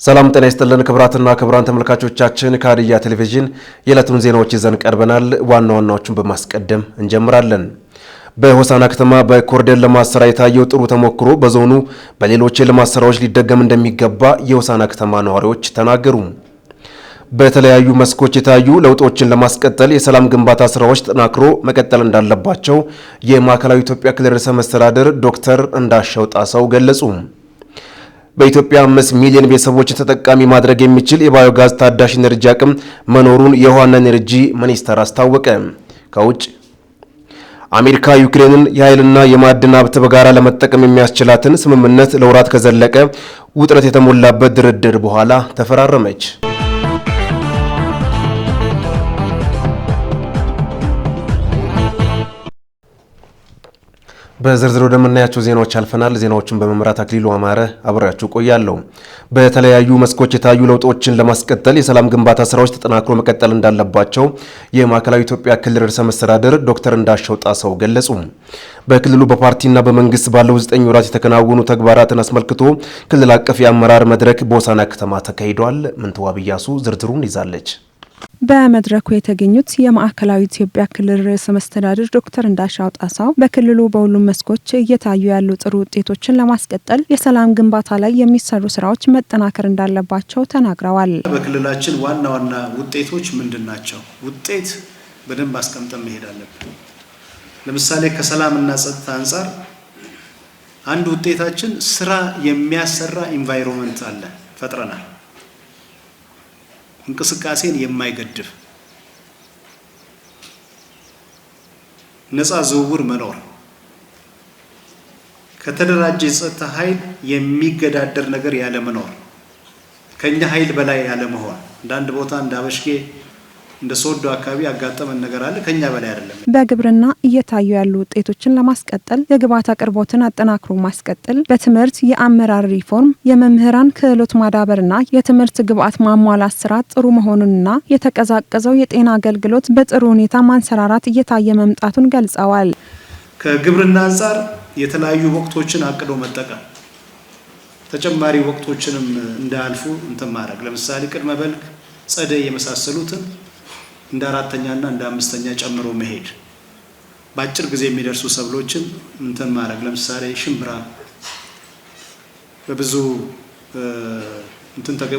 ሰላም ጤና ይስጥልን ክብራትና ክብራን ተመልካቾቻችን ከሀዲያ ቴሌቪዥን የዕለቱን ዜናዎች ይዘን ቀርበናል። ዋና ዋናዎቹን በማስቀደም እንጀምራለን። በሆሳና ከተማ በኮሪደር ልማት ስራ የታየው ጥሩ ተሞክሮ በዞኑ በሌሎች የልማት ስራዎች ሊደገም እንደሚገባ የሆሳና ከተማ ነዋሪዎች ተናገሩ። በተለያዩ መስኮች የታዩ ለውጦችን ለማስቀጠል የሰላም ግንባታ ስራዎች ተጠናክሮ መቀጠል እንዳለባቸው የማዕከላዊ ኢትዮጵያ ክልል ርዕሰ መስተዳድር ዶክተር እንዳሻው ጣሰው ገለጹ። በኢትዮጵያ 5 ሚሊዮን ቤተሰቦችን ተጠቃሚ ማድረግ የሚችል የባዮጋዝ ታዳሽ ኢነርጂ አቅም መኖሩን የውሃና ኢነርጂ ሚኒስቴር አስታወቀ። ከውጭ አሜሪካ ዩክሬንን የኃይልና የማዕድን ሀብት በጋራ ለመጠቀም የሚያስችላትን ስምምነት ለወራት ከዘለቀ ውጥረት የተሞላበት ድርድር በኋላ ተፈራረመች። በዝርዝር ወደምናያቸው ዜናዎች አልፈናል። ዜናዎቹን በመምራት አክሊሉ አማረ አብራችሁ ቆያለሁ። በተለያዩ መስኮች የታዩ ለውጦችን ለማስቀጠል የሰላም ግንባታ ስራዎች ተጠናክሮ መቀጠል እንዳለባቸው የማዕከላዊ ኢትዮጵያ ክልል ርዕሰ መስተዳድር ዶክተር እንዳሻው ጣሰው ገለጹ። በክልሉ በፓርቲና በመንግስት ባለው 9 ወራት የተከናወኑ ተግባራትን አስመልክቶ ክልል አቀፍ የአመራር መድረክ በሆሳና ከተማ ተካሂዷል። ምንተዋብ ኢያሱ ዝርዝሩን ይዛለች። በመድረኩ የተገኙት የማዕከላዊ ኢትዮጵያ ክልል ርዕሰ መስተዳድር ዶክተር እንዳሻው ጣሰው በክልሉ በሁሉም መስኮች እየታዩ ያሉ ጥሩ ውጤቶችን ለማስቀጠል የሰላም ግንባታ ላይ የሚሰሩ ስራዎች መጠናከር እንዳለባቸው ተናግረዋል። በክልላችን ዋና ዋና ውጤቶች ምንድን ናቸው? ውጤት በደንብ አስቀምጠን መሄድ አለብን። ለምሳሌ ከሰላምና ጸጥታ አንጻር አንድ ውጤታችን ስራ የሚያሰራ ኢንቫይሮንመንት አለ ፈጥረናል። እንቅስቃሴን የማይገድብ ነፃ ዝውውር መኖር፣ ከተደራጀ የጸጥታ ኃይል የሚገዳደር ነገር ያለ መኖር፣ ከኛ ኃይል በላይ ያለ መሆን። አንዳንድ ቦታ እንደ አበሽጌ እንደ ሶዶ አካባቢ ያጋጠመን ነገር አለ፣ ከኛ በላይ አይደለም። በግብርና እየታዩ ያሉ ውጤቶችን ለማስቀጠል የግብዓት አቅርቦትን አጠናክሮ ማስቀጠል፣ በትምህርት የአመራር ሪፎርም፣ የመምህራን ክህሎት ማዳበርና የትምህርት ግብዓት ማሟላት ስራ ጥሩ መሆኑንና የተቀዛቀዘው የጤና አገልግሎት በጥሩ ሁኔታ ማንሰራራት እየታየ መምጣቱን ገልጸዋል። ከግብርና አንጻር የተለያዩ ወቅቶችን አቅዶ መጠቀም፣ ተጨማሪ ወቅቶችንም እንዳያልፉ ማድረግ። ለምሳሌ ቅድመ በልግ፣ ጸደይ የመሳሰሉትን እንደ 4ኛና እንደ 5ኛ ጨምሮ መሄድ፣ በአጭር ጊዜ የሚደርሱ ሰብሎችን ማድረግ። ለምሳሌ ሽምብራ በብዙ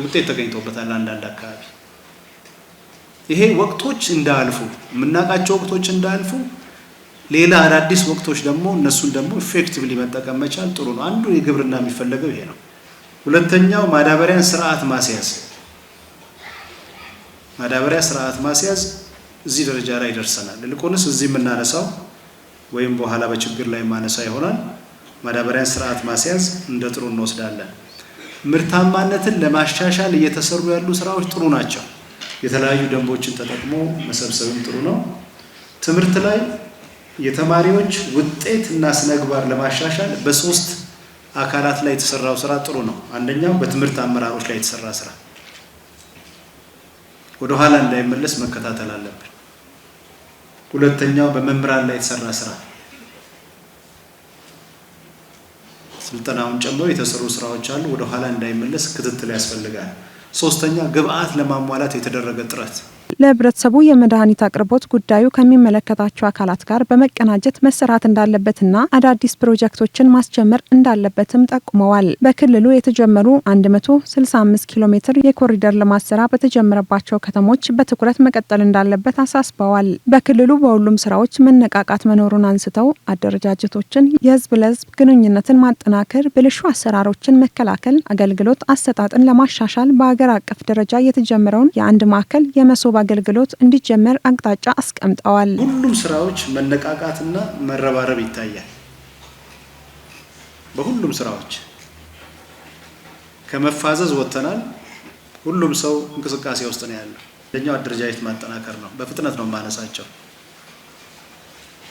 ውጤት ተገኝቶበታል አንዳንድ አካባቢ። ይሄ ወቅቶች እንዳያልፉ የምናውቃቸው ወቅቶች እንዳያልፉ ሌላ አዳዲስ ወቅቶች ደግሞ እነሱን ደግሞ ኢፌክቲቭሊ መጠቀም መቻል ጥሩ ነው። አንዱ የግብርና የሚፈለገው ይሄ ነው። ሁለተኛው ማዳበሪያን ስርዓት ማስያዝ። ማዳበሪያ ስርዓት ማስያዝ እዚህ ደረጃ ላይ ደርሰናል። ልቆንስ እዚህ የምናነሳው ወይም በኋላ በችግር ላይ ማነሳ ይሆናል። ማዳበሪያን ስርዓት ማስያዝ እንደ ጥሩ እንወስዳለን። ምርታማነትን ለማሻሻል እየተሰሩ ያሉ ስራዎች ጥሩ ናቸው። የተለያዩ ደንቦችን ተጠቅሞ መሰብሰብም ጥሩ ነው። ትምህርት ላይ የተማሪዎች ውጤት እና ስነግባር ለማሻሻል በ3 አካላት ላይ የተሰራው ስራ ጥሩ ነው። አንደኛው በትምህርት አመራሮች ላይ የተሰራ ስራ ወደ ኋላ እንዳይመለስ መከታተል አለብን። ሁለተኛው በመምህራን ላይ የተሰራ ስራ ስልጠናውን ጨምሮ የተሰሩ ስራዎች አሉ። ወደ ኋላ እንዳይመለስ ክትትል ያስፈልጋል። ሶስተኛ ግብዓት ለማሟላት የተደረገ ጥረት። ለህብረተሰቡ የመድኃኒት አቅርቦት ጉዳዩ ከሚመለከታቸው አካላት ጋር በመቀናጀት መሰራት እንዳለበትና አዳዲስ ፕሮጀክቶችን ማስጀመር እንዳለበትም ጠቁመዋል። በክልሉ የተጀመሩ 165 ኪሎ ሜትር የኮሪደር ልማት ስራ በተጀመረባቸው ከተሞች በትኩረት መቀጠል እንዳለበት አሳስበዋል። በክልሉ በሁሉም ስራዎች መነቃቃት መኖሩን አንስተው አደረጃጀቶችን፣ የህዝብ ለህዝብ ግንኙነትን ማጠናከር፣ ብልሹ አሰራሮችን መከላከል፣ አገልግሎት አሰጣጥን ለማሻሻል በሀገር አቀፍ ደረጃ የተጀመረውን የአንድ ማዕከል የመሶብ አገልግሎት እንዲጀመር አቅጣጫ አስቀምጠዋል። ሁሉም ስራዎች መነቃቃትና መረባረብ ይታያል። በሁሉም ስራዎች ከመፋዘዝ ወጥተናል። ሁሉም ሰው እንቅስቃሴ ውስጥ ነው ያለው። አንደኛው አደረጃጀት ማጠናከር ነው። በፍጥነት ነው ማነሳቸው።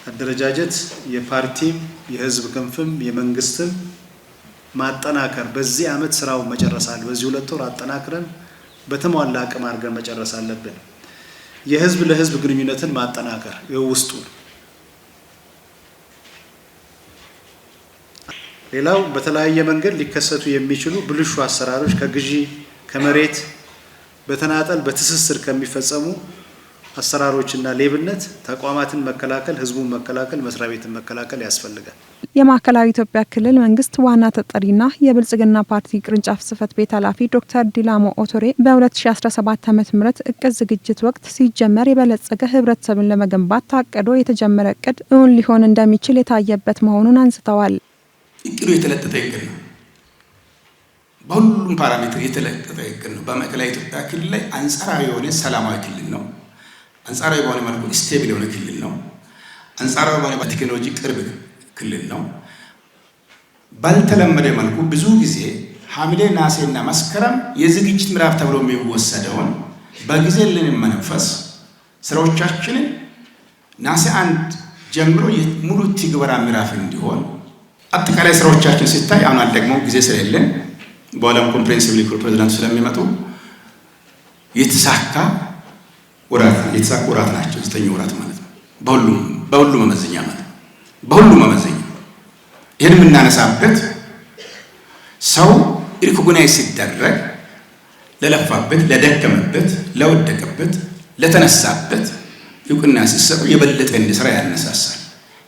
አደረጃጀት የፓርቲም የህዝብ ክንፍም የመንግስትም ማጠናከር። በዚህ አመት ስራው መጨረሳል። በዚህ 2 ወር አጠናክረን በተሟላ አቅም አድርገን መጨረስ አለብን። የህዝብ ለህዝብ ግንኙነትን ማጠናከር የውስጡ ሌላው በተለያየ መንገድ ሊከሰቱ የሚችሉ ብልሹ አሰራሮች ከግዢ ከመሬት በተናጠል በትስስር ከሚፈጸሙ አሰራሮችና ሌብነት ተቋማትን መከላከል፣ ህዝቡን መከላከል፣ መስሪያ ቤትን መከላከል ያስፈልጋል። የማዕከላዊ ኢትዮጵያ ክልል መንግስት ዋና ተጠሪና የብልጽግና ፓርቲ ቅርንጫፍ ጽህፈት ቤት ኃላፊ ዶክተር ዲላሞ ኦቶሬ በ2017 ዓ.ም እቅድ ዝግጅት ወቅት ሲጀመር የበለጸገ ህብረተሰብን ለመገንባት ታቅዶ የተጀመረ እቅድ እውን ሊሆን እንደሚችል የታየበት መሆኑን አንስተዋል። እቅዱ የተለጠጠ እቅድ ነው። በሁሉም ፓራሜትር የተለጠጠ እቅድ ነው። በማዕከላዊ ኢትዮጵያ ክልል ላይ አንጻራዊ የሆነ ሰላማዊ ክልል ነው። አንጻራዊ በሆነ መልኩ ስቴብል የሆነ ክልል ነው። አንጻራዊ በሆነ በቴክኖሎጂ ቅርብ ክልል ነው። ባልተለመደ መልኩ ብዙ ጊዜ ሐምሌ፣ ነሐሴና መስከረም የዝግጅት ምዕራፍ ተብሎ የሚወሰደውን በጊዜ ለመንፈስ ስራዎቻችንን ነሐሴ 1 ጀምሮ ሙሉ ትግበራ ምዕራፍ እንዲሆን አጠቃላይ ስራዎቻችን ሲታይ አሁን ደግሞ ጊዜ ስለሌለን በኋላም ኮምፕሬሄንሲቭ ሊኮር ፕሬዝዳንት ስለሚመጡ የተሳካ ወራት ናቸው። 9 ወራት ማለት ነው። በሁሉም መመዘኛ ማለት ነው። በሁሉም መመዘኛ ይሄን የምናነሳበት ሰው ሪኮግናይዝ ሲደረግ ለለፋበት፣ ለደከመበት፣ ለወደቀበት፣ ለተነሳበት እውቅና ሲሰጥ የበለጠ እንዲሰራ ያነሳሳል።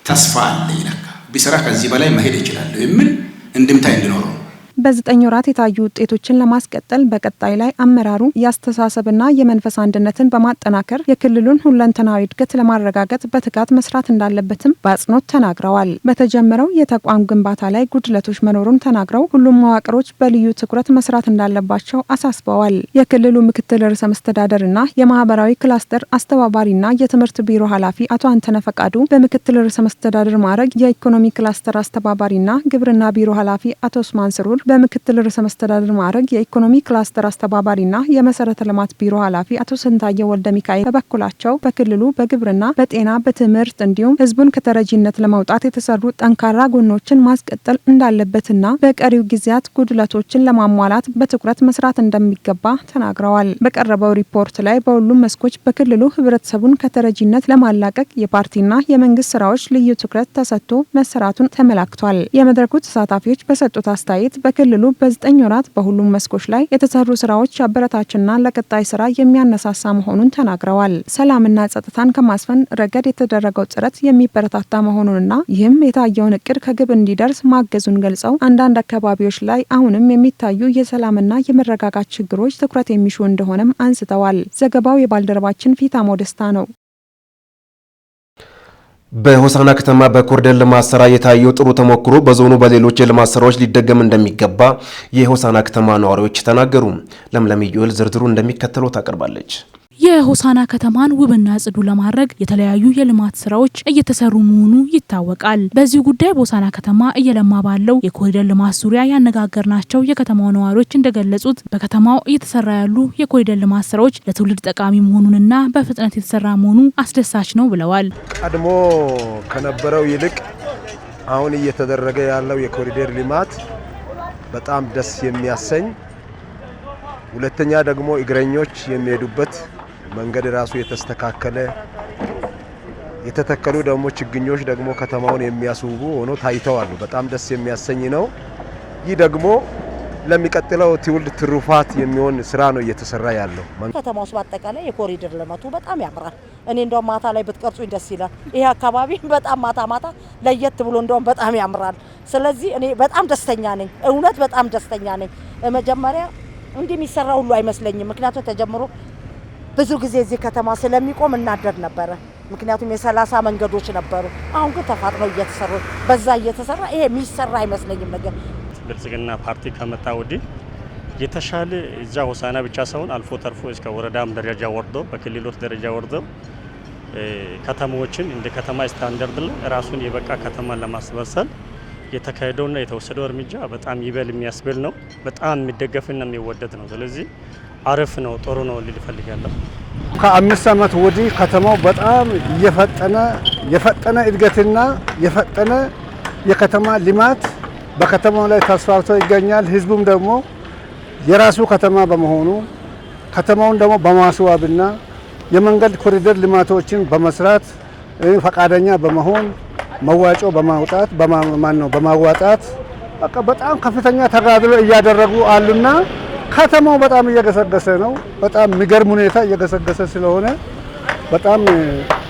ተስፋ አለ ይላካ ቢሰራ ከዚህ በላይ መሄድ ይችላል የሚል እንድምታ እንዲኖረው በ9 ወራት የታዩ ውጤቶችን ለማስቀጠል በቀጣይ ላይ አመራሩ የአስተሳሰብና የመንፈስ አንድነትን በማጠናከር የክልሉን ሁለንተናዊ እድገት ለማረጋገጥ በትጋት መስራት እንዳለበትም በአጽንኦት ተናግረዋል። በተጀመረው የተቋም ግንባታ ላይ ጉድለቶች መኖሩን ተናግረው ሁሉም መዋቅሮች በልዩ ትኩረት መስራት እንዳለባቸው አሳስበዋል። የክልሉ ምክትል ርዕሰ መስተዳደርና የማህበራዊ ክላስተር አስተባባሪና የትምህርት ቢሮ ኃላፊ አቶ አንተነ ፈቃዱ በምክትል ርዕሰ መስተዳደር ማዕረግ የኢኮኖሚ ክላስተር አስተባባሪና ግብርና ቢሮ ኃላፊ አቶ ኡስማን ስሩር በምክትል ርዕሰ መስተዳድር ማዕረግ የኢኮኖሚ ክላስተር አስተባባሪና የመሰረተ ልማት ቢሮ ኃላፊ አቶ ስንታየው ወልደ ሚካኤል በበኩላቸው በክልሉ በግብርና፣ በጤና፣ በትምህርት እንዲሁም ህዝቡን ከተረጂነት ለማውጣት የተሰሩ ጠንካራ ጎኖችን ማስቀጠል እንዳለበትና በቀሪው ጊዜያት ጉድለቶችን ለማሟላት በትኩረት መስራት እንደሚገባ ተናግረዋል። በቀረበው ሪፖርት ላይ በሁሉም መስኮች በክልሉ ህብረተሰቡን ከተረጂነት ለማላቀቅ የፓርቲና የመንግስት ስራዎች ልዩ ትኩረት ተሰጥቶ መሰራቱን ተመላክቷል። የመድረኩ ተሳታፊዎች በሰጡት አስተያየት በክልሉ በ9 ወራት በሁሉም መስኮች ላይ የተሰሩ ስራዎች አበረታችና ለቀጣይ ስራ የሚያነሳሳ መሆኑን ተናግረዋል። ሰላምና ጸጥታን ከማስፈን ረገድ የተደረገው ጥረት የሚበረታታ መሆኑንና ይህም የታየውን እቅድ ከግብ እንዲደርስ ማገዙን ገልጸው አንዳንድ አካባቢዎች ላይ አሁንም የሚታዩ የሰላምና የመረጋጋት ችግሮች ትኩረት የሚሹ እንደሆነም አንስተዋል። ዘገባው የባልደረባችን ፊታሞ ደስታ ነው። በሆሳና ከተማ በኮሪደር ልማት ስራ የታየው ጥሩ ተሞክሮ በዞኑ በሌሎች የልማት ስራዎች ሊደገም እንደሚገባ የሆሳና ከተማ ነዋሪዎች ተናገሩ። ለምለም ዩኤል ዝርዝሩ እንደሚከተለው ታቀርባለች። የሆሳና ከተማን ውብና ጽዱ ለማድረግ የተለያዩ የልማት ስራዎች እየተሰሩ መሆኑ ይታወቃል። በዚህ ጉዳይ በሆሳና ከተማ እየለማ ባለው የኮሪደር ልማት ዙሪያ ያነጋገርናቸው የከተማው ነዋሪዎች እንደገለጹት በከተማው እየተሰራ ያሉ የኮሪደር ልማት ስራዎች ለትውልድ ጠቃሚ መሆኑንና በፍጥነት የተሰራ መሆኑ አስደሳች ነው ብለዋል። ቀድሞ ከነበረው ይልቅ አሁን እየተደረገ ያለው የኮሪደር ልማት በጣም ደስ የሚያሰኝ፣ ሁለተኛ ደግሞ እግረኞች የሚሄዱበት መንገድ ራሱ የተስተካከለ፣ የተተከሉ ደግሞ ችግኞች ደግሞ ከተማውን የሚያስውቡ ሆኖ ታይተዋል። በጣም ደስ የሚያሰኝ ነው። ይህ ደግሞ ለሚቀጥለው ትውልድ ትሩፋት የሚሆን ስራ ነው እየተሰራ ያለው። ከተማው ውስጥ በአጠቃላይ የኮሪደር ልማቱ በጣም ያምራል። እኔ እንደውም ማታ ላይ ብትቀርጹኝ ደስ ይላል። ይሄ አካባቢ በጣም ማታ ለየት ብሎ እንደውም በጣም ያምራል። ስለዚህ እኔ በጣም ደስተኛ ነኝ። እውነት በጣም ደስተኛ ነኝ። መጀመሪያ እንዲህ የሚሰራ ሁሉ አይመስለኝም። ምክንያቱም ተጀምሮ ብዙ ጊዜ እዚህ ከተማ ስለሚቆም እናደድ ነበረ። ምክንያቱም የ30 መንገዶች ነበሩ። አሁን ግን ተፋጥነው እየተሰሩ በዛ እየተሰራ ይሄ የሚሰራ አይመስለኝም ነገር። ብልጽግና ፓርቲ ከመጣ ወዲህ የተሻለ እዛ ሆሳና ብቻ ሳይሆን አልፎ ተርፎ እስከ ወረዳም ደረጃ ወርዶ በክልሎች ደረጃ ወርዶ ከተማዎችን እንደ ከተማ ስታንዳርድ ላይ ራሱን የበቃ ከተማን ለማስመሰል የተካሄደውና የተወሰደው እርምጃ በጣም ይበል የሚያስብል ነው። በጣም የሚደገፍና የሚወደድ ነው። ስለዚህ አሪፍ ነው፣ ጥሩ ነው ልል እፈልጋለሁ። ከ5 ዓመት ወዲህ ከተማው በጣም የፈጠነ እድገትና የፈጠነ የከተማ ልማት በከተማው ላይ ተስፋፍቶ ይገኛል። ህዝቡም ደግሞ የራሱ ከተማ በመሆኑ ከተማውን ደግሞ በማስዋብና የመንገድ ኮሪደር ልማቶችን በመስራት ፈቃደኛ በመሆን መዋጮ በማውጣት በማዋጣት በጣም ከፍተኛ ተጋድሎ እያደረጉ አሉና ከተማው በጣም እየገሰገሰ ነው። በጣም የሚገርም ሁኔታ እየገሰገሰ ስለሆነ በጣም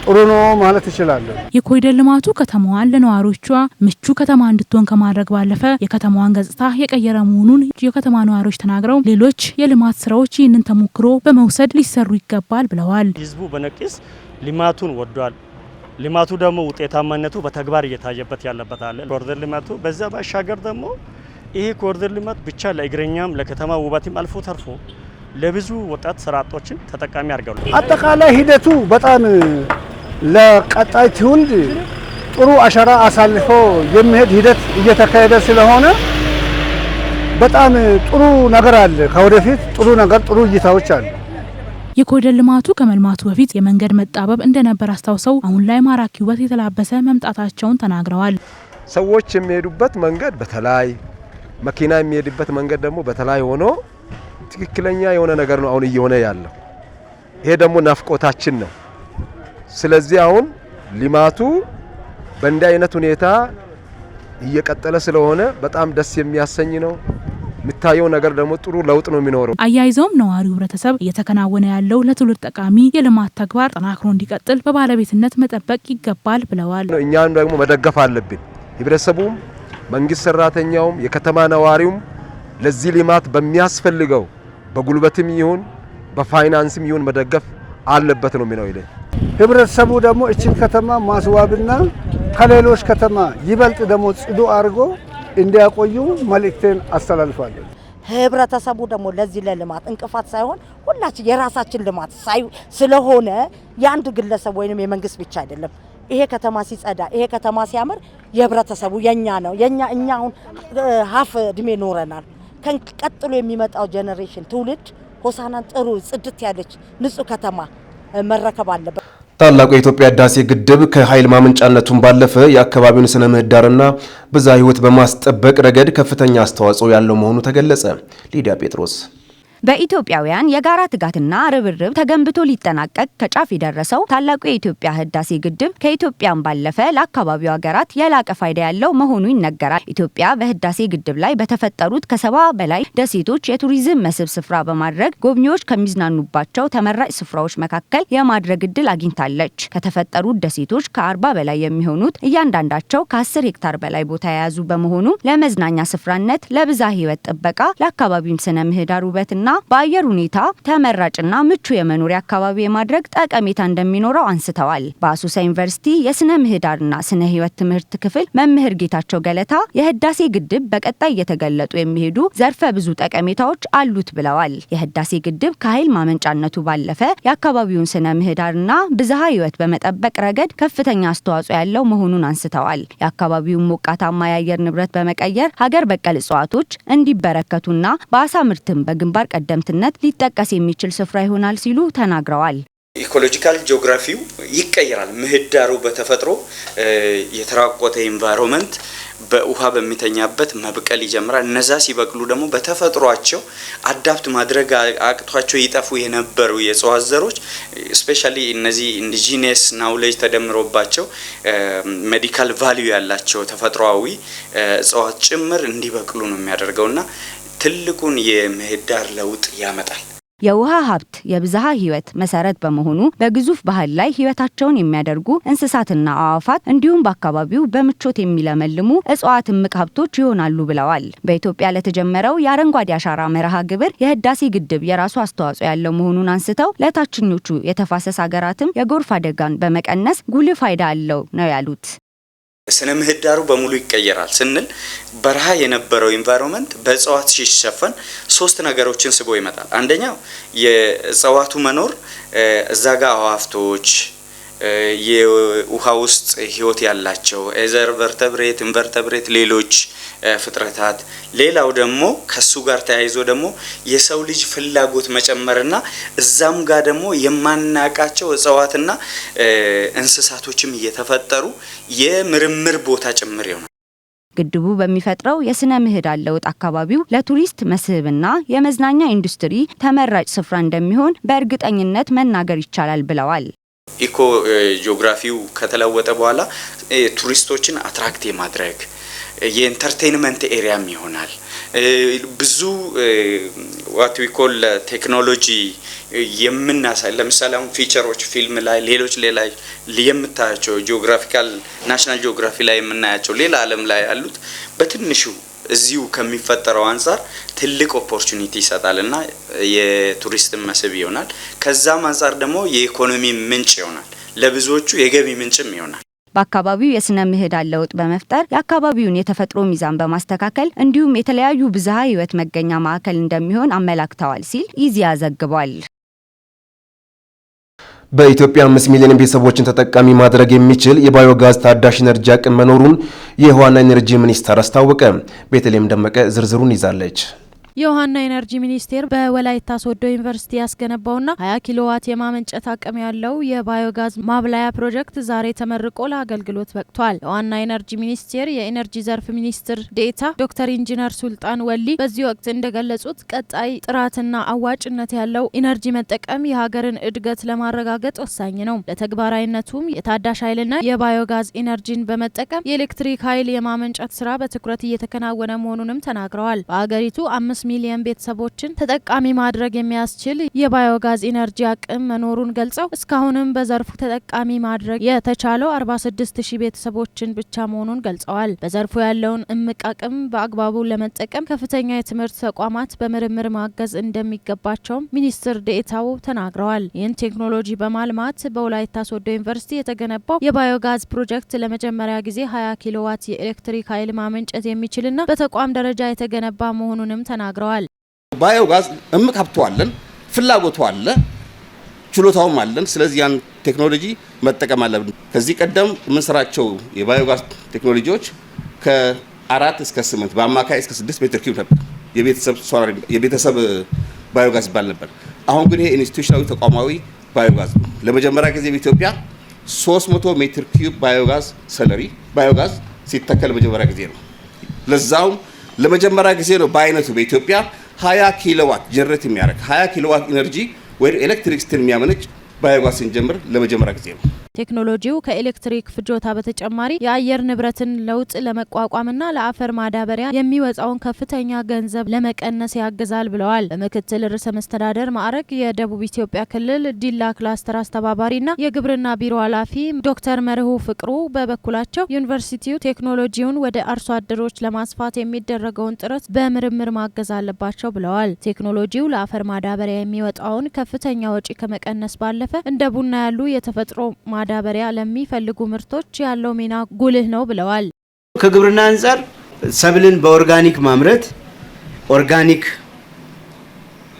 ጥሩ ነው ማለት እችላለሁ። የኮሪደር ልማቱ ከተማዋን ለነዋሪዎቿ ምቹ ከተማ እንድትሆን ከማድረግ ባለፈ የከተማዋን ገጽታ የቀየረ መሆኑን የከተማ ነዋሪዎች ተናግረው ሌሎች የልማት ስራዎች ይህንን ተሞክሮ በመውሰድ ሊሰሩ ይገባል ብለዋል። ህዝቡ በነቂስ ልማቱን ወዷል። ልማቱ ደግሞ ውጤታማነቱ በተግባር እየታየበት ያለበት አለ። ኮሪደር ልማቱ በዛ ባሻገር ደግሞ ይሄ ኮሪደር ልማት ብቻ ለእግረኛም ለከተማ ውበትም አልፎ ተርፎ ለብዙ ወጣት ስራ አጦችን ተጠቃሚ አድርገዋል። አጠቃላይ ሂደቱ በጣም ለቀጣይ ትውልድ ጥሩ አሻራ አሳልፎ የሚሄድ ሂደት እየተካሄደ ስለሆነ በጣም ጥሩ ነገር አለ። ከወደፊት ጥሩ ነገር ጥሩ እይታዎች አሉ። የኮሪደር ልማቱ ከመልማቱ በፊት የመንገድ መጣበብ እንደነበር አስታውሰው አሁን ላይ ማራኪ ውበት የተላበሰ መምጣታቸውን ተናግረዋል። ሰዎች የሚሄዱበት መንገድ በተላይ መኪና የሚሄድበት መንገድ ደግሞ በተላይ ሆኖ ትክክለኛ የሆነ ነገር ነው አሁን እየሆነ ያለው። ይሄ ደግሞ ናፍቆታችን ነው። ስለዚህ አሁን ልማቱ በእንዲህ አይነት ሁኔታ እየቀጠለ ስለሆነ በጣም ደስ የሚያሰኝ ነው። የምታየው ነገር ደግሞ ጥሩ ለውጥ ነው የሚኖረው። አያይዘውም ነዋሪው ህብረተሰብ እየተከናወነ ያለው ለትውልድ ጠቃሚ የልማት ተግባር ጠናክሮ እንዲቀጥል በባለቤትነት መጠበቅ ይገባል ብለዋል። እኛም ደግሞ መደገፍ አለብን። ህብረተሰቡም፣ መንግስት ሰራተኛውም፣ የከተማ ነዋሪውም ለዚህ ልማት በሚያስፈልገው በጉልበትም ይሁን በፋይናንስም ይሁን መደገፍ አለበት ነው የሚለው ይለኝ። ህብረተሰቡ ደግሞ እችን ከተማ ማስዋብና ከሌሎች ከተማ ይበልጥ ደግሞ ጽዱ አድርጎ እንዲያቆዩ መልእክቴን አስተላልፋለሁ። ህብረተሰቡ ደግሞ ለዚህ ለልማት እንቅፋት ሳይሆን ሁላችን የራሳችን ልማት ስለሆነ የአንድ ግለሰብ ወይንም የመንግስት ብቻ አይደለም። ይሄ ከተማ ሲጸዳ፣ ይሄ ከተማ ሲያምር የህብረተሰቡ የኛ ነው። እኛ አሁን ሀፍ እድሜ ኖረናል። ቀጥሎ የሚመጣው ጄኔሬሽን ትውልድ ሆሳናን ጥሩ ጽድት ያለች ንጹህ ከተማ መረከብ አለበት። ታላቁ የኢትዮጵያ ህዳሴ ግድብ ከኃይል ማመንጫነቱን ባለፈ የአካባቢውን ስነ ምህዳርና ብዝሃ ህይወት በማስጠበቅ ረገድ ከፍተኛ አስተዋጽኦ ያለው መሆኑ ተገለጸ። ሊዲያ ጴጥሮስ በኢትዮጵያውያን የጋራ ትጋትና ርብርብ ተገንብቶ ሊጠናቀቅ ከጫፍ የደረሰው ታላቁ የኢትዮጵያ ህዳሴ ግድብ ከኢትዮጵያም ባለፈ ለአካባቢው ሀገራት የላቀ ፋይዳ ያለው መሆኑ ይነገራል። ኢትዮጵያ በህዳሴ ግድብ ላይ በተፈጠሩት ከ70 በላይ ደሴቶች የቱሪዝም መስህብ ስፍራ በማድረግ ጎብኚዎች ከሚዝናኑባቸው ተመራጭ ስፍራዎች መካከል የማድረግ እድል አግኝታለች። ከተፈጠሩት ደሴቶች ከ40 በላይ የሚሆኑት እያንዳንዳቸው ከ10 ሄክታር በላይ ቦታ የያዙ በመሆኑ ለመዝናኛ ስፍራነት፣ ለብዝሃ ህይወት ጥበቃ፣ ለአካባቢው ስነ ምህዳር ውበትና በአየር ሁኔታ ተመራጭና ምቹ የመኖሪያ አካባቢ የማድረግ ጠቀሜታ እንደሚኖረው አንስተዋል። በአሶሳ ዩኒቨርሲቲ የስነ ምህዳርና ስነ ህይወት ትምህርት ክፍል መምህር ጌታቸው ገለታ የህዳሴ ግድብ በቀጣይ እየተገለጡ የሚሄዱ ዘርፈ ብዙ ጠቀሜታዎች አሉት ብለዋል። የህዳሴ ግድብ ከኃይል ማመንጫነቱ ባለፈ የአካባቢውን ስነ ምህዳርና ብዝሃ ህይወት በመጠበቅ ረገድ ከፍተኛ አስተዋጽኦ ያለው መሆኑን አንስተዋል። የአካባቢውን ሞቃታማ የአየር ንብረት በመቀየር ሀገር በቀል እጽዋቶች እንዲበረከቱና በአሳ ምርትም በግንባር ቀደምትነት ሊጠቀስ የሚችል ስፍራ ይሆናል ሲሉ ተናግረዋል። ኢኮሎጂካል ጂኦግራፊው ይቀየራል። ምህዳሩ በተፈጥሮ የተራቆተ ኢንቫይሮንመንት በውሃ በሚተኛበት መብቀል ይጀምራል። እነዛ ሲበቅሉ ደግሞ በተፈጥሯቸው አዳፕት ማድረግ አቅቷቸው ይጠፉ የነበሩ የእጽዋት ዘሮች ስፔሻሊ እነዚህ ኢንዲጂነስ ናውሌጅ ተደምሮባቸው ሜዲካል ቫልዩ ያላቸው ተፈጥሯዊ እጽዋት ጭምር እንዲበቅሉ ነው የሚያደርገውና ትልቁን የምህዳር ለውጥ ያመጣል። የውሃ ሀብት የብዝሃ ህይወት መሰረት በመሆኑ በግዙፍ ባህር ላይ ህይወታቸውን የሚያደርጉ እንስሳትና አዕዋፋት እንዲሁም በአካባቢው በምቾት የሚለመልሙ እጽዋት እምቅ ሀብቶች ይሆናሉ ብለዋል። በኢትዮጵያ ለተጀመረው የአረንጓዴ አሻራ መርሃ ግብር የህዳሴ ግድብ የራሱ አስተዋጽኦ ያለው መሆኑን አንስተው ለታችኞቹ የተፋሰስ ሀገራትም የጎርፍ አደጋን በመቀነስ ጉልህ ፋይዳ አለው ነው ያሉት። ስነ ምህዳሩ በሙሉ ይቀየራል ስንል በረሃ የነበረው ኢንቫይሮንመንት በእጽዋት ሲሸፈን ሶስት ነገሮችን ስቦ ይመጣል። አንደኛው የእጽዋቱ መኖር እዛ ጋር አዋፍቶች የውሃ ውስጥ ህይወት ያላቸው ኤዘር ቨርተብሬት ኢንቨርተብሬት ሌሎች ፍጥረታት፣ ሌላው ደግሞ ከሱ ጋር ተያይዞ ደግሞ የሰው ልጅ ፍላጎት መጨመርና እዛም ጋር ደግሞ የማናቃቸው እጽዋትና እንስሳቶችም እየተፈጠሩ የምርምር ቦታ ጭምር ይሆናል። ግድቡ በሚፈጥረው የስነ ምህዳር ለውጥ አካባቢው ለቱሪስት መስህብና የመዝናኛ ኢንዱስትሪ ተመራጭ ስፍራ እንደሚሆን በእርግጠኝነት መናገር ይቻላል ብለዋል። ኢኮ ጂኦግራፊው ከተለወጠ በኋላ ቱሪስቶችን አትራክት የማድረግ የኢንተርቴይንመንት ኤሪያም ይሆናል። ብዙ ዋት ዊ ኮል ቴክኖሎጂ የምናሳይ ለምሳሌ አሁን ፊቸሮች ፊልም ላይ ሌሎች ሌላ የምታያቸው ጂኦግራፊካል ናሽናል ጂኦግራፊ ላይ የምናያቸው ሌላ ዓለም ላይ ያሉት በትንሹ እዚሁ ከሚፈጠረው አንፃር ትልቅ ኦፖርቹኒቲ ይሰጣልና የቱሪስት መስህብ ይሆናል። ከዛም አንፃር ደግሞ የኢኮኖሚ ምንጭ ይሆናል፣ ለብዙዎቹ የገቢ ምንጭም ይሆናል። በአካባቢው የስነ ምህዳር ለውጥ በመፍጠር የአካባቢውን የተፈጥሮ ሚዛን በማስተካከል እንዲሁም የተለያዩ ብዝሃ ህይወት መገኛ ማዕከል እንደሚሆን አመላክተዋል ሲል ኢዜአ ዘግቧል። በኢትዮጵያ 5 ሚሊዮን ቤተሰቦችን ተጠቃሚ ማድረግ የሚችል የባዮጋዝ ታዳሽ ኤነርጂ አቅም መኖሩን የውሃና ኢነርጂ ሚኒስቴር አስታወቀ። ቤተልሔም ደመቀ ዝርዝሩን ይዛለች። የውሃና ኢነርጂ ሚኒስቴር በወላይታ ሶዶ ዩኒቨርሲቲ ያስገነባውና 20 ኪሎዋት የማመንጨት አቅም ያለው የባዮጋዝ ማብላያ ፕሮጀክት ዛሬ ተመርቆ ለአገልግሎት በቅቷል። የውሃና ኢነርጂ ሚኒስቴር የኢነርጂ ዘርፍ ሚኒስትር ዴኤታ ዶክተር ኢንጂነር ሱልጣን ወሊ በዚህ ወቅት እንደገለጹት ቀጣይ ጥራትና አዋጭነት ያለው ኢነርጂ መጠቀም የሀገርን እድገት ለማረጋገጥ ወሳኝ ነው። ለተግባራዊነቱም የታዳሽ ኃይልና የባዮጋዝ ኢነርጂን በመጠቀም የኤሌክትሪክ ኃይል የማመንጨት ስራ በትኩረት እየተከናወነ መሆኑንም ተናግረዋል። በሀገሪቱ 5 ሚሊዮን ቤተሰቦችን ተጠቃሚ ማድረግ የሚያስችል የባዮጋዝ ኢነርጂ አቅም መኖሩን ገልጸው እስካሁንም በዘርፉ ተጠቃሚ ማድረግ የተቻለው 46000 ቤተሰቦችን ብቻ መሆኑን ገልጸዋል። በዘርፉ ያለውን እምቅ አቅም በአግባቡ ለመጠቀም ከፍተኛ የትምህርት ተቋማት በምርምር ማገዝ እንደሚገባቸውም ሚኒስትር ዴኤታው ተናግረዋል። ይህን ቴክኖሎጂ በማልማት በወላይታ ሶዶ ዩኒቨርሲቲ የተገነባው የባዮጋዝ ፕሮጀክት ለመጀመሪያ ጊዜ 20 ኪሎዋት የኤሌክትሪክ ኃይል ማመንጨት የሚችልና በተቋም ደረጃ የተገነባ መሆኑንም ተናግረዋል። ባዮጋዝ እምቅ ሀብቱ አለን፣ ፍላጎቱ አለ፣ ችሎታውም አለን። ስለዚህ ያን ቴክኖሎጂ መጠቀም አለብን። ከዚህ ቀደም የምንሰራቸው የባዮጋዝ ቴክኖሎጂዎች ከ4 እስከ 8 በአማካይ እስከ 6 ሜትር ኪዩብ ነበር የቤተሰብ ባዮጋዝ ይባል ነበር። አሁን ግን ይሄ ኢንስቲትዩሽናዊ ተቋማዊ ባዮጋዝ ነው። ለመጀመሪያ ጊዜ በኢትዮጵያ 300 ሜትር ኪዩብ ባዮጋዝ ሲተከል መጀመሪያ ጊዜ ነው። ለዛውም ለመጀመሪያ ጊዜ ነው በአይነቱ በኢትዮጵያ 20 ኪሎዋት ጀነሬት የሚያደርግ 20 ኪሎዋት ኢነርጂ ወይ ኤሌክትሪክ ሲስተም የሚያመነጭ ባዮጋዝ ስንጀምር ለመጀመሪያ ጊዜ ነው። ቴክኖሎጂው ከኤሌክትሪክ ፍጆታ በተጨማሪ የአየር ንብረትን ለውጥ ለመቋቋምና ለአፈር ማዳበሪያ የሚወጣውን ከፍተኛ ገንዘብ ለመቀነስ ያግዛል ብለዋል። በምክትል ርዕሰ መስተዳደር ማዕረግ የደቡብ ኢትዮጵያ ክልል ዲላ ክላስተር አስተባባሪና የግብርና ቢሮ ኃላፊ ዶክተር መርሁ ፍቅሩ በበኩላቸው ዩኒቨርሲቲው ቴክኖሎጂውን ወደ አርሶ አደሮች ለማስፋት የሚደረገውን ጥረት በምርምር ማገዝ አለባቸው ብለዋል። ቴክኖሎጂው ለአፈር ማዳበሪያ የሚወጣውን ከፍተኛ ወጪ ከመቀነስ ባለፈ እንደ ቡና ያሉ የተፈጥሮ ማዳበሪያ ለሚፈልጉ ምርቶች ያለው ሚና ጉልህ ነው ብለዋል። ከግብርና አንፃር ሰብልን በኦርጋኒክ ማምረት ኦርጋኒክ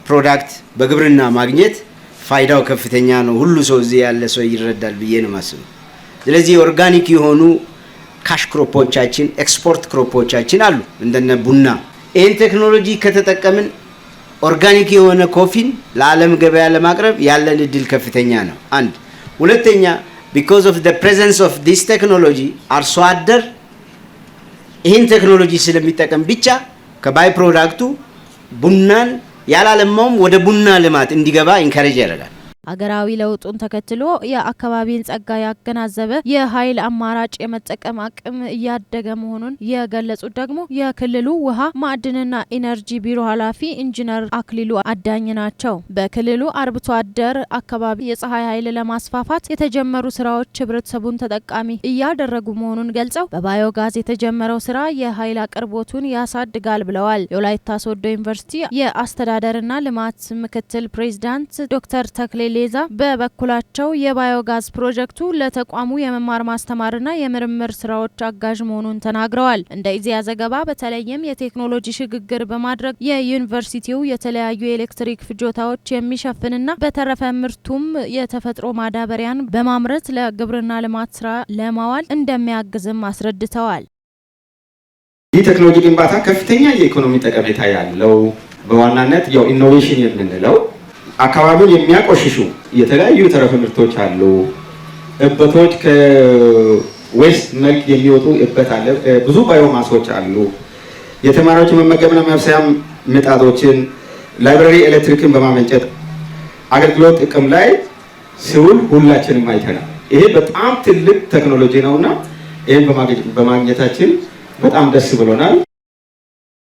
ፕሮዳክት በግብርና ማግኘት ፋይዳው ከፍተኛ ነው። ሁሉ ሰው እዚህ ያለ ሰው ይረዳል ብዬ ነው ማስበው። ስለዚህ ኦርጋኒክ የሆኑ ካሽ ክሮፖቻችን ኤክስፖርት ክሮፖቻችን አሉ እንደነ ቡና። ይህን ቴክኖሎጂ ከተጠቀምን ኦርጋኒክ የሆነ ኮፊን ለዓለም ገበያ ለማቅረብ ያለን እድል ከፍተኛ ነው። አንድ ሁለተኛ because of the presence of this technology አርሶ አደር ይህን ቴክኖሎጂ ስለሚጠቀም ብቻ ከባይ ፕሮዳክቱ ቡናን ያላለማውም ወደ ቡና ልማት እንዲገባ ኢንካሬጅ ያደርጋል። አገራዊ ለውጡን ተከትሎ የአካባቢን ጸጋ ያገናዘበ የኃይል አማራጭ የመጠቀም አቅም እያደገ መሆኑን የገለጹት ደግሞ የክልሉ ውሃ ማዕድንና ኢነርጂ ቢሮ ኃላፊ ኢንጂነር አክሊሉ አዳኝ ናቸው። በክልሉ አርብቶ አደር አካባቢ የፀሐይ ኃይል ለማስፋፋት የተጀመሩ ስራዎች ህብረተሰቡን ተጠቃሚ እያደረጉ መሆኑን ገልጸው በባዮጋዝ የተጀመረው ስራ የኃይል አቅርቦቱን ያሳድጋል ብለዋል። የወላይታ ሶዶ ዩኒቨርሲቲ የአስተዳደርና ልማት ምክትል ፕሬዚዳንት ዶክተር ተክሌ ሌዛ በበኩላቸው የባዮጋዝ ፕሮጀክቱ ለተቋሙ የመማር ማስተማርና የምርምር ስራዎች አጋዥ መሆኑን ተናግረዋል። እንደ ኢዜአ ዘገባ በተለይም የቴክኖሎጂ ሽግግር በማድረግ የዩኒቨርሲቲው የተለያዩ የኤሌክትሪክ ፍጆታዎች የሚሸፍንና በተረፈ ምርቱም የተፈጥሮ ማዳበሪያን በማምረት ለግብርና ልማት ስራ ለማዋል እንደሚያግዝም አስረድተዋል። ይህ ቴክኖሎጂ ግንባታ ከፍተኛ የኢኮኖሚ ጠቀሜታ ያለው በዋናነት ያው ኢኖቬሽን የምንለው አካባቢውን የሚያቆሽሹ የተለያዩ ተረፈ ምርቶች አሉ። እበቶች ከዌስት መልክ የሚወጡ እበት አለ። ብዙ ባዮማሶች አሉ። የተማሪዎች መመገብና ማብሰያ ምጣዶችን፣ ላይብራሪ ኤሌክትሪክን በማመንጨት አገልግሎት ጥቅም ላይ ሲውል ሁላችንም አይተናል። ይሄ በጣም ትልቅ ቴክኖሎጂ ነውና ይሄን በማግኘታችን በጣም ደስ ብሎናል።